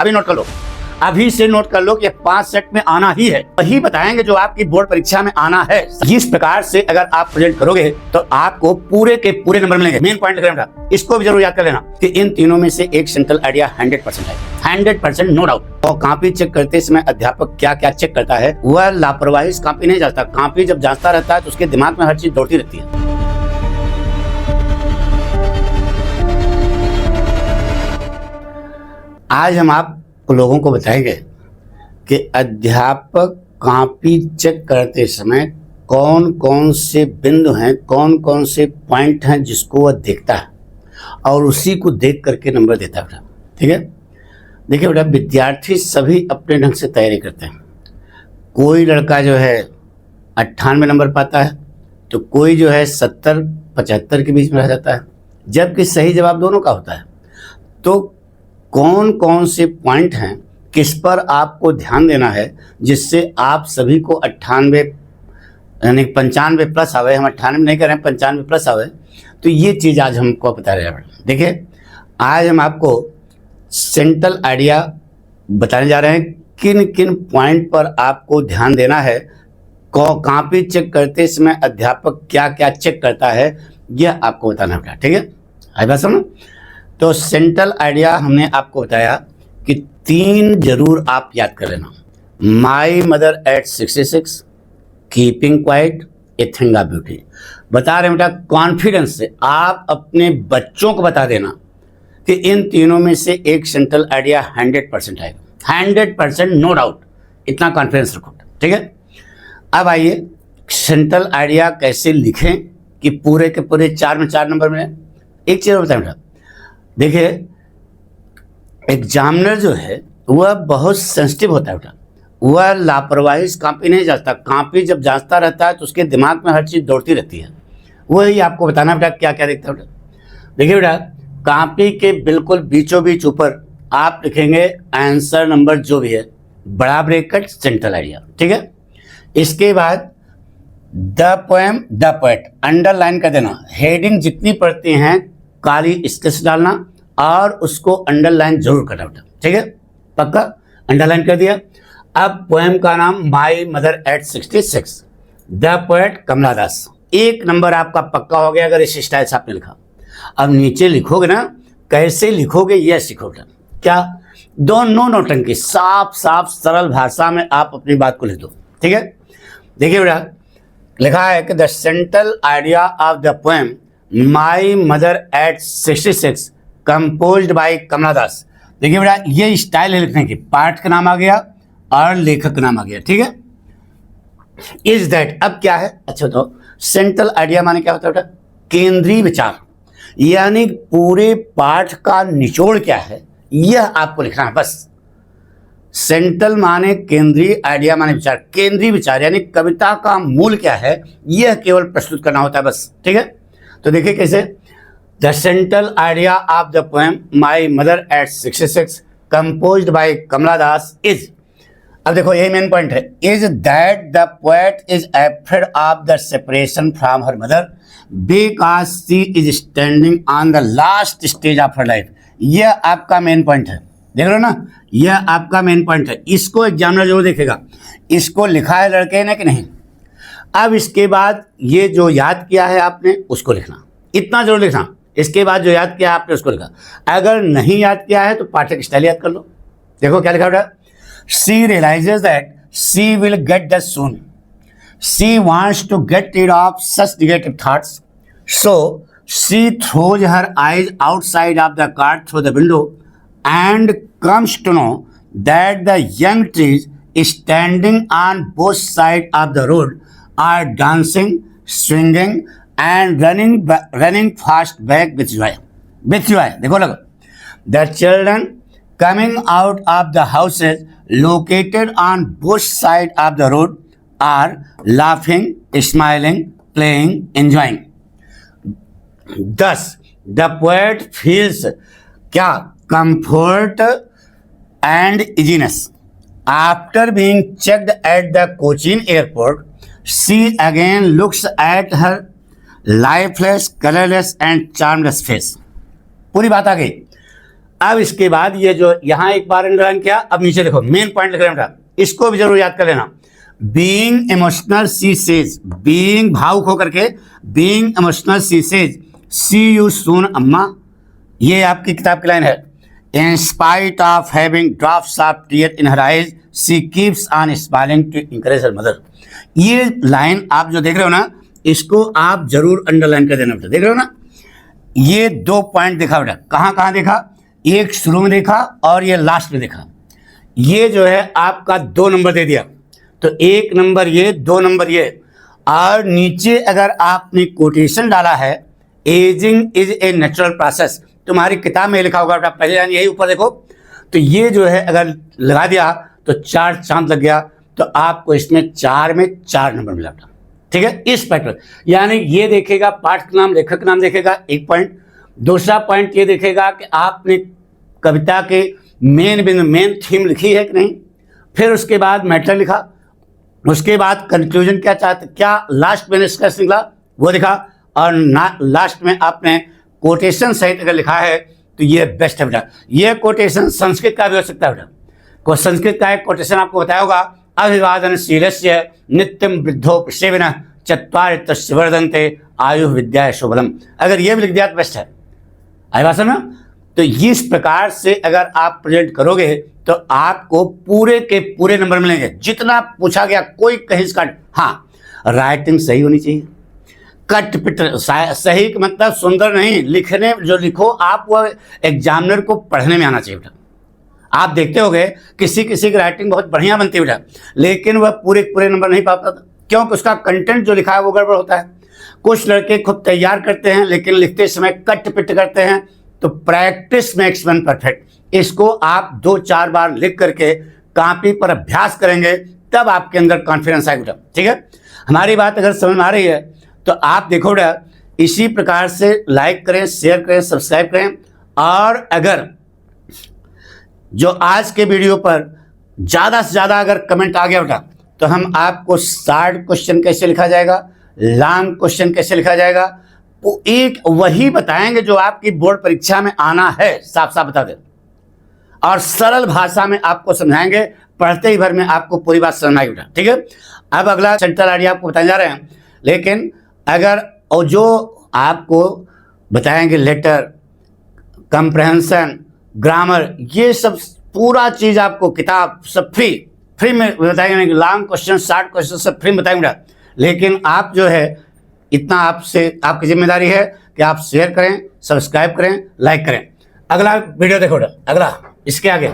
अभी नोट कर लो, अभी से नोट कर लो कि 5 सेट में आना ही है, वही बताएंगे जो आपकी बोर्ड परीक्षा में आना है। इस प्रकार से अगर आप प्रेजेंट करोगे तो आपको पूरे के पूरे नंबर मिलेंगे। मेन पॉइंट करेंगे, इसको भी जरूर याद कर लेना कि इन तीनों में से एक सेंट्रल आइडिया 100% है, 100% नो डाउट। और कॉपी चेक करते समय अध्यापक क्या क्या चेक करता है, वह लापरवाही से कॉपी नहीं जाता। कॉपी जब जांचता रहता है तो उसके दिमाग में हर चीज दौड़ती रहती है। आज हम आप लोगों को बताएंगे कि अध्यापक कॉपी चेक करते समय कौन कौन से बिंदु हैं, कौन कौन से पॉइंट हैं जिसको वह देखता है और उसी को देख करके नंबर देता है बेटा। ठीक है, देखिए बेटा, विद्यार्थी सभी अपने ढंग से तैयारी करते हैं। कोई लड़का जो है 98 नंबर पाता है तो कोई जो है 70-75 के बीच में रह जाता है, जबकि सही जवाब दोनों का होता है। तो कौन कौन से पॉइंट हैं, किस पर आपको ध्यान देना है जिससे आप सभी को 98 यानी 95 प्लस आवे। हम 98 नहीं कर रहे हैं, 95 प्लस आवे। तो ये चीज़ आज हमको बता रहे हैं। देखिए, आज हम आपको सेंट्रल आइडिया बताने जा रहे हैं, किन किन पॉइंट पर आपको ध्यान देना है। कॉपी चेक करते समय अध्यापक क्या क्या चेक करता है, यह आपको बताना होगा। ठीक है, आई बात समझो। तो सेंट्रल आइडिया हमने आपको बताया कि 3 जरूर आप याद कर लेना। माई mother at 66, keeping quiet, A thing of beauty. बता रहे बेटा, कॉन्फिडेंस से आप अपने बच्चों को बता देना कि इन तीनों में से एक सेंट्रल आइडिया 100% आएगा, 100% नो डाउट। इतना कॉन्फिडेंस रखो। ठीक है, अब आइए सेंट्रल आइडिया कैसे लिखें कि पूरे के पूरे 4 में 4 नंबर मिले। एक चीज़ बताएं बेटा, देखिए एग्जामिनर जो है वह बहुत सेंसिटिव होता है बेटा। वह लापरवाही से कॉपी नहीं जांचता। कॉपी जब जांचता रहता है तो उसके दिमाग में हर चीज़ दौड़ती रहती है। वही आपको बताना बेटा क्या क्या देखता है बेटा। देखिए बेटा, कॉपी के बिल्कुल बीचों बीच ऊपर आप लिखेंगे आंसर नंबर जो भी है, बड़ा ब्रैकेट सेंट्रल आइडिया। ठीक है, इसके बाद the poem, the poet underline कर देना। हेडिंग जितनी पढ़ती हैं काली स्केच डालना और उसको अंडरलाइन जरूर करना बेटा। ठीक है, पक्का अंडरलाइन कर दिया। अब पोएम का नाम my mother at 66, the poet Kamala Das. 1 number आपका पक्का हो गया अगर इस स्टाइल से आपने लिखा। अब नीचे लिखोगे ना, कैसे लिखोगे यह सीखोगे। क्या, दोनों नौटंकी साफ साफ सरल भाषा में आप अपनी बात को लिख दो। ठीक है, देखिए बेटा, लिखा है कि the central idea of the poem my mother at 66 composed by Kamala Das. देखिए बेटा, ये स्टाइल है लिखने की। पाठ का नाम आ गया और लेखक का नाम आ गया। ठीक है, इज दैट। अब क्या है, अच्छा तो सेंट्रल आइडिया माने क्या होता है बेटा, केंद्रीय विचार, यानी पूरे पाठ का निचोड़ क्या है यह आपको लिखना है बस। सेंट्रल माने केंद्रीय, आइडिया माने विचार। केंद्रीय विचार यानी कविता का मूल क्या है यह केवल प्रस्तुत करना होता है बस। ठीक है, तो देखिए कैसे, the central idea of the poem my mother at 66 composed by Kamala Das is. अब देखो यही मेन पॉइंट है, is that the poet is afraid of the separation from her mother because she is standing on the last stage of her life. यह आपका main point है, देख रहे हो ना, यह आपका मेन पॉइंट है। इसको एग्जामिनर जरूर देखेगा। इसको लिखा है लड़के ने कि नहीं। अब इसके बाद ये जो याद किया है आपने उसको लिखना, इतना जरूर लिखना। इसके बाद जो याद किया आपने उसको लिखा। अगर नहीं याद किया है तो पाठक स्टाइल याद कर लो। देखो क्या लिखा बेटा, she realises that she will get the soon, she wants to get rid of such negative thoughts, so she throws her eyes outside of the car through the window and comes to know that the young trees standing on both sides of the road are dancing, swinging and running fast back with joy. With joy, देखो लगो। The children coming out of the houses located on both sides of the road are laughing, smiling, playing, enjoying. Thus, the poet feels क्या, comfort and easiness. After being checked at the Cochin airport, she again looks at her lifeless, colorless and charmless face. पूरी बात आ गई। अब इसके बाद ये जो यहाँ एक बार अंडरलाइन किया, अब नीचे देखो मेन पॉइंट लिख रहे हैं बेटा, इसको भी जरूर याद कर लेना। Being emotional she says, being भावुक होकर के, being emotional she says see you soon अम्मा, ये आपकी किताब की लाइन है। In spite of having drops of tear in her eyes she keeps on smiling to encourage her mother. ये लाइन आप जो देख रहे हो ना, इसको आप जरूर अंडरलाइन कर देना बेटा। देख रहे हो ना, ये 2 पॉइंट देखा बेटा, कहाँ कहाँ देखा, एक शुरू में देखा और ये लास्ट में देखा। ये जो है आपका 2 नंबर दे दिया, तो 1 नंबर ये, 2 नंबर ये, और नीचे अगर आपने कोटेशन डाला है ageing is a natural process, तुम्हारी किताब में लिखा होगा बेटा पहले लाइन यही ऊपर देखो, तो ये जो है अगर लगा दिया तो 4 चांद लग गया, तो आपको इसमें 4 में 4 नंबर मिला बेटा। ठीक है, इस पैटर्न, यानी ये देखेगा पाठ का नाम, लेखक का नाम देखेगा 1 पॉइंट, दूसरा पॉइंट ये देखेगा कि आपने कविता के मेन थीम लिखी है कि नहीं, फिर उसके बाद मैटर लिखा, उसके बाद कंक्लूजन क्या चाहते, क्या लास्ट में निष्कर्ष निकला वो दिखा, और लास्ट में आपने कोटेशन सहित अगर लिखा है तो ये बेस्ट है बेटा। ये कोटेशन संस्कृत का भी हो सकता है बेटा, को संस्कृत का एक कोटेशन आपको बताया होगा, अभिवादनशीलस्य नित्यम वृद्धोपसेविनः चत्वारि तस्य वर्धन्ते आयु विद्या शोभलम, अगर ये भी लिख दिया तो बेस्ट है। आई बात समझ? तो इस प्रकार से अगर आप प्रेजेंट करोगे तो आपको पूरे के पूरे नंबर मिलेंगे, जितना पूछा गया कोई कहीं से कट। हाँ, राइटिंग सही होनी चाहिए, कट पिट सही का मतलब सुंदर नहीं, लिखने जो लिखो आप वो एग्जामिनर को पढ़ने में आना चाहिए बेटा। आप देखते होंगे किसी किसी की राइटिंग बहुत बढ़िया बनती है बेटा, लेकिन वह पूरे नंबर नहीं पा पाता, क्योंकि उसका कंटेंट जो लिखा है वो गड़बड़ होता है। कुछ लड़के खुद तैयार करते हैं लेकिन लिखते समय कट पिट करते हैं, तो प्रैक्टिस मेक्स मैन परफेक्ट। इसको आप 2-4 बार लिख करके कॉपी पर अभ्यास करेंगे तब आपके अंदर कॉन्फिडेंस आएगा। ठीक है, हमारी बात अगर समझ में आ रही है तो आप देखो बेटा, इसी प्रकार से लाइक करें, शेयर करें, सब्सक्राइब करें, और अगर जो आज के वीडियो पर ज़्यादा से ज़्यादा अगर कमेंट आ गया बेटा, तो हम आपको शॉर्ट क्वेश्चन कैसे लिखा जाएगा, लॉन्ग क्वेश्चन कैसे लिखा जाएगा, वो एक वही बताएंगे जो आपकी बोर्ड परीक्षा में आना है, साफ साफ बता दें, और सरल भाषा में आपको समझाएंगे, पढ़ते ही भर में आपको पूरी बात समझ आएगी बेटा। ठीक है, अब अगला सेंट्रल आइडिया आपको बताने जा रहे हैं, लेकिन अगर और जो आपको बताएंगे लेटर, कंप्रहेंशन, ग्रामर, ये सब पूरा चीज़ आपको किताब सब फ्री में बताएंगे। लॉन्ग क्वेश्चन, शॉर्ट क्वेश्चन सब फ्री में बताएंगे, लेकिन आप जो है इतना आपसे आपकी जिम्मेदारी है कि आप शेयर करें, सब्सक्राइब करें, लाइक करें। अगला वीडियो देखो, अगला इसके आगे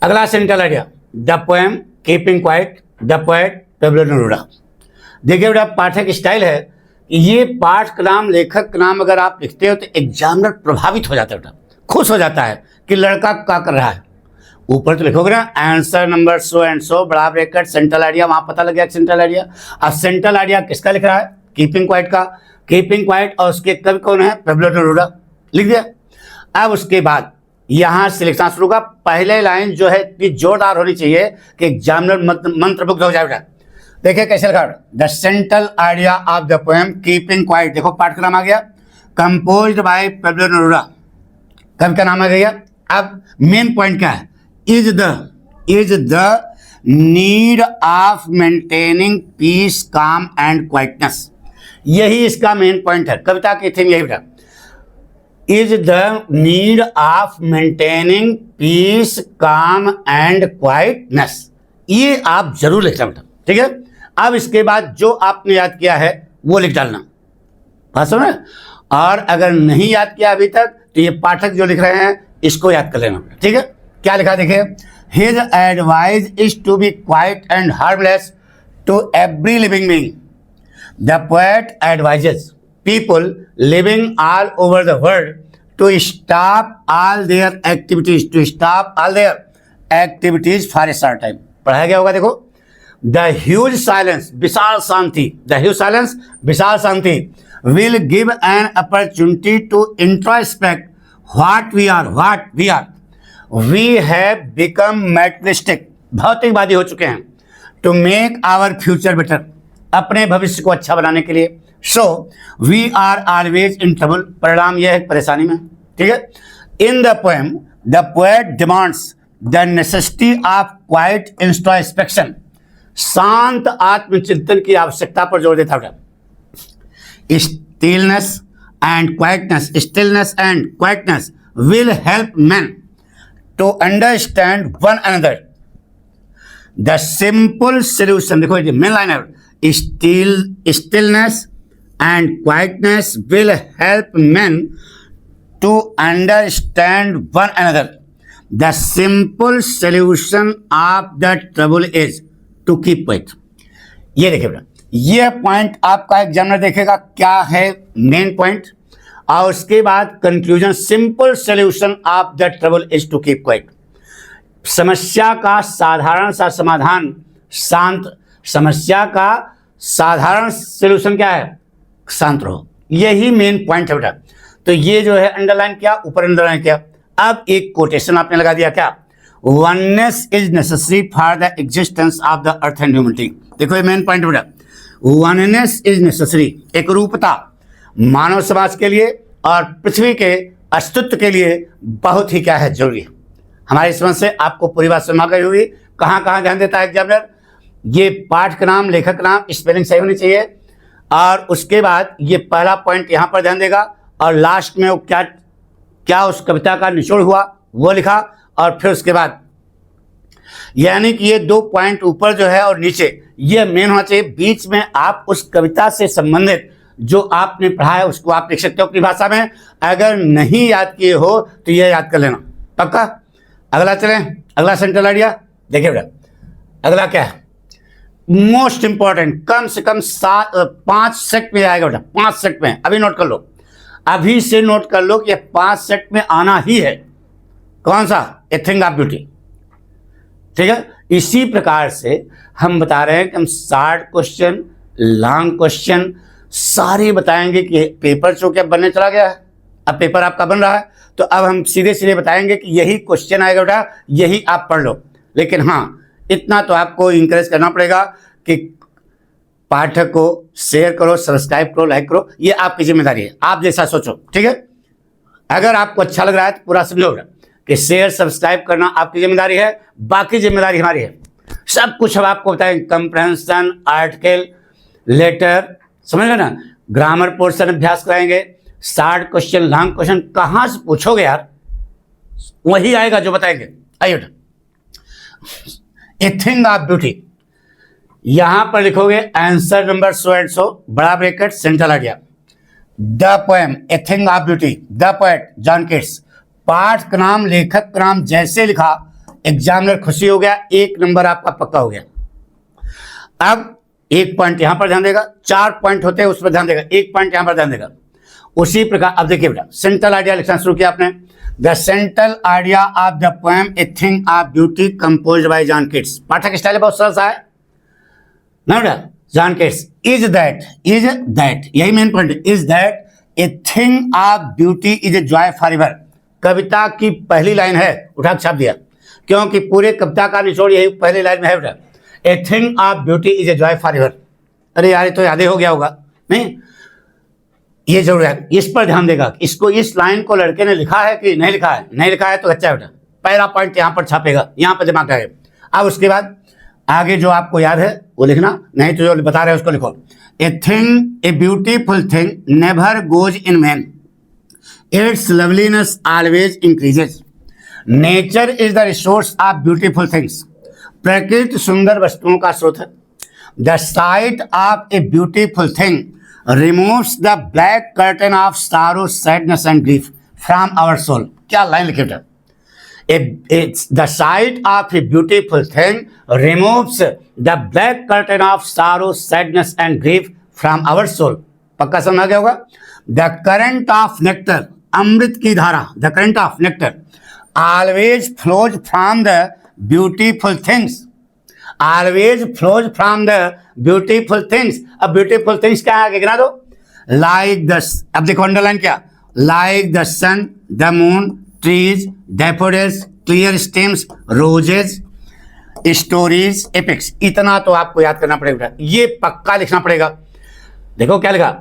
अगला central idea, the poem keeping quiet, the poet Pablo Neruda. देखिए बेटा, पाठक स्टाइल है, ये पाठ का नाम, लेखक का नाम अगर आप लिखते हो तो एग्जामिनर प्रभावित हो जाता है बेटा, खुश हो जाता है कि लड़का क्या कर रहा है। ऊपर तो लिखोगे ना answer number so and so, बड़ा ब्रैकेट, सेंट्रल आइडिया, वहां पता लग गया सेंट्रल आइडिया। अब सेंट्रल आइडिया किसका लिख रहा है, कीपिंग क्वाइट का, कीपिंग क्वाइट, और उसके कवि कौन है, पेब्लो नेरूदा, लिख दिया। अब उसके बाद यहां से लिखना शुरू का, पहले लाइन जो है इतनी जोरदार होनी चाहिए कि एग्जामिनर मंत्रमुग्ध हो जाए बेटा। देखिए कैसे लिखा, the central idea of the poem keeping quiet, देखो पाठ का नाम आ गया, कंपोज्ड बाय पेब्लो नेरूदा, कवि का नाम आ गया। अब मेन पॉइंट क्या है, is the need of maintaining peace, calm and quietness, यही इसका मेन पॉइंट है, कविता की थीम यही बेटा, is the need of maintaining peace, calm and quietness, ये आप जरूर लिखना बेटा। ठीक है, अब इसके बाद जो आपने याद किया है वो लिख डालना, बात समझ में? और अगर नहीं याद किया अभी तक तो ये पाठक जो लिख रहे हैं इसको याद कर लेना। ठीक है, क्या लिखा देखिए, his advice is to be quiet and harmless to every living being, the poet advises people living all over the world to stop all their activities for a short time. पढ़ाया गया होगा, देखो, द ह्यूज साइलेंस, विशाल शांति, the huge silence, विशाल शांति, will give an opportunity to introspect what we are. We have become materialistic, भौतिकवादी हो चुके हैं, to make our future better, अपने भविष्य को अच्छा बनाने के लिए, so we are always in trouble, परिणाम यह है परेशानी में। ठीक है, in the poem the poet demands the necessity of quiet introspection, शांत आत्मचिंतन की आवश्यकता पर जोर देता है। Stillness and quietness will help man to understand one another. The simple solution, देखो ये मेन लाइन है, stillness and quietness will help man to understand one another. The simple solution of the trouble is to keep quiet. ये देखिए बेटा, ये point आपका examiner देखेगा क्या है मेन पॉइंट, और उसके बाद conclusion, simple solution of the trouble is to keep quiet. समस्या का साधारण सा समाधान, शांत, समस्या का साधारण सोल्यूशन क्या है, शांत रहो। यही मेन पॉइंट है बेटा। तो ये जो है अंडरलाइन किया, ऊपर अंडरलाइन किया। अब एक कोटेशन आपने लगा दिया, क्या, oneness is necessary for the existence of the earth and humanity. देखो ये मेन पॉइंट बेटा, वननेस इज नेसेसरी, एक रूपता मानव समाज के लिए और पृथ्वी के अस्तित्व के लिए बहुत ही क्या है, जरूरी है। हमारी समझ से आपको पूरी बात समझ गई होगी। कहाँ कहाँ ध्यान देता है एग्जामिनर, ये पाठ का नाम, लेखक का नाम, स्पेलिंग सही होनी चाहिए, और उसके बाद ये पहला पॉइंट यहाँ पर ध्यान देगा, और लास्ट में वो क्या क्या उस कविता का निचोड़ हुआ वो लिखा, और फिर उसके बाद यानी कि ये 2 पॉइंट ऊपर जो है और नीचे ये मेन होना चाहिए। बीच में आप उस कविता से संबंधित जो आपने पढ़ा है उसको आप लिख सकते हो अपनी भाषा में। अगर नहीं याद किए हो तो ये याद कर लेना पक्का। अगला चलें, अगला सेंट्रल आइडिया देखिए बेटा, अगला क्या है, मोस्ट इंपॉर्टेंट, कम से कम 5 सेट में आएगा बेटा, 5 सेट में। अभी नोट कर लो, अभी से नोट कर लो कि 5 सेट में आना ही है। कौन सा, ए थिंग ऑफ ब्यूटी, ठीक है। इसी प्रकार से हम बता रहे हैं कि हम शॉर्ट क्वेश्चन, लॉन्ग क्वेश्चन सारे बताएंगे कि पेपर जो क्या बनने चला गया है, अब पेपर आपका बन रहा है, तो अब हम सीधे सीधे बताएंगे कि यही क्वेश्चन आएगा बेटा, यही आप पढ़ लो। लेकिन हाँ, इतना तो आपको इंकरेज करना पड़ेगा कि पाठक को शेयर करो, सब्सक्राइब करो, लाइक करो, ये आपकी जिम्मेदारी है, आप जैसा सोचो, ठीक है। अगर आपको अच्छा लग रहा है तो पूरा समझो कि शेयर सब्सक्राइब करना आपकी जिम्मेदारी है, बाकी जिम्मेदारी हमारी है। सब कुछ हम आपको बताएंगे, कंप्रहेंशन, आर्टिकल, लेटर, समझ गए ना, ग्रामर पोर्शन अभ्यास कराएंगे, शॉर्ट क्वेश्चन, लॉन्ग क्वेश्चन कहाँ से पूछोगे यार, वही आएगा जो बताएंगे। आइए बेटा, ए थिंग ऑफ ब्यूटी, यहां पर लिखोगे आंसर नंबर 100 एंड 100, बड़ा ब्रैकेट, सेंट्रल आ गया। The poem a thing of beauty, the poet John Keats. पाठ का नाम, लेखक का नाम जैसे लिखा, एग्जामिनर खुशी हो गया, 1 नंबर आपका पक्का हो गया। अब 1 पॉइंट यहां पर ध्यान देगा, 4 पॉइंट होते हैं उस पर ध्यान देगा, 1 पॉइंट यहां पर ध्यान देगा। उसी प्रकार अब देखिए बेटा, सेंट्रल आइडिया लिखना शुरू किया आपने। The central idea of the poem a thing of beauty composed by John Keats. पाठक स्टाइल बहुत सरल सा है ना बेटा, जॉन किट्स। इज दैट, यही मेन पॉइंट है, is that a thing of beauty is a joy forever. कविता की पहली लाइन है, उठा छाप दिया, क्योंकि पूरे कविता का निचोड़ यही पहली लाइन में है बेटा, ए thing of beauty is a joy for ever. अरे यार, ये तो याद ही हो गया होगा, नहीं, ये जरूर है, इस पर ध्यान देगा। इसको, इस लाइन को लड़के ने लिखा है कि नहीं लिखा है, नहीं लिखा है तो अच्छा है बेटा, पहला पॉइंट यहाँ पर छापेगा, यहाँ पर दिमाग आएगा। अब उसके बाद आगे जो आपको याद है वो लिखना, नहीं तो जो बता रहे हैं उसको लिखो। A thing, a beautiful thing never goes in vain, its loveliness always increases. Nature is the resource of beautiful things. प्रकृति सुंदर वस्तुओं का स्रोत है। The sight of a beautiful thing removes the black curtain of sorrow, sadness and grief from our soul। क्या line लिखे बेटा, it's the sight of a beautiful thing removes the black curtain of sorrow, sadness and grief from our soul। पक्का समझ आ गया होगा। The current of nectar, अमृत की धारा, the current of nectar always flows from the beautiful things, always flows from the beautiful things। अब beautiful things क्या है गिना दो, like the, अब देखो अंडरलाइन क्या, like the sun, the moon, trees, daffodils, clear stems, roses, stories, epics। इतना तो आपको याद करना पड़ेगा, ये पक्का लिखना पड़ेगा। देखो क्या लिखा,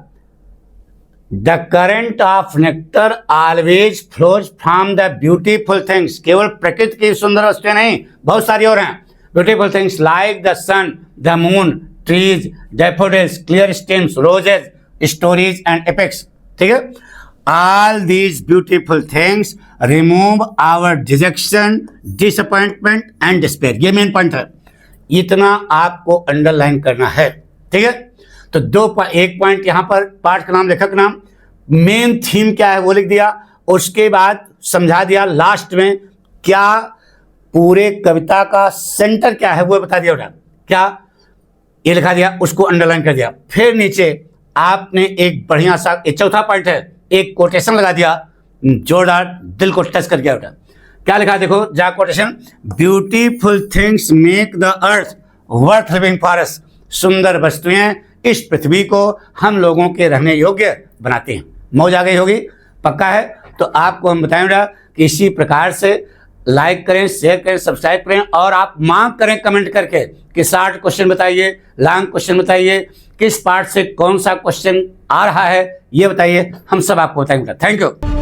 the current of nectar always flows from the beautiful things, केवल प्रकृति की सुंदर वस्तुएं नहीं, बहुत सारी और हैं beautiful things like the sun, the moon, trees, daffodils, clear stems, roses, stories and epics. ठीक है, all these beautiful things remove our dejection, disappointment and despair. ये मेन पॉइंट है, इतना आपको अंडरलाइन करना है। ठीक है, तो एक पॉइंट यहां पर पाठ का नाम, लेखक नाम, मेन थीम क्या है वो लिख दिया, उसके बाद समझा दिया लास्ट में क्या पूरे कविता का सेंटर क्या है वो बता दिया बेटा, क्या ये लिखा दिया, उसको अंडरलाइन कर दिया। फिर नीचे आपने एक बढ़िया सा, एक चौथा पॉइंट है, एक कोटेशन लगा दिया, जोरदार, दिल को टच कर गया बेटा। क्या लिखा देखो, जा quotation, beautiful things make the earth worth living for us. सुंदर वस्तुएं इस पृथ्वी को हम लोगों के रहने योग्य बनाती हैं। मौज आ गई होगी, पक्का है। तो आपको हम बताएंगे कि इसी प्रकार से लाइक करें, शेयर करें, सब्सक्राइब करें, और आप मांग करें कमेंट करके कि शॉर्ट क्वेश्चन बताइए, लॉन्ग क्वेश्चन बताइए, किस पार्ट से कौन सा क्वेश्चन आ रहा है ये बताइए, हम सब आपको बताएंगे। Thank you.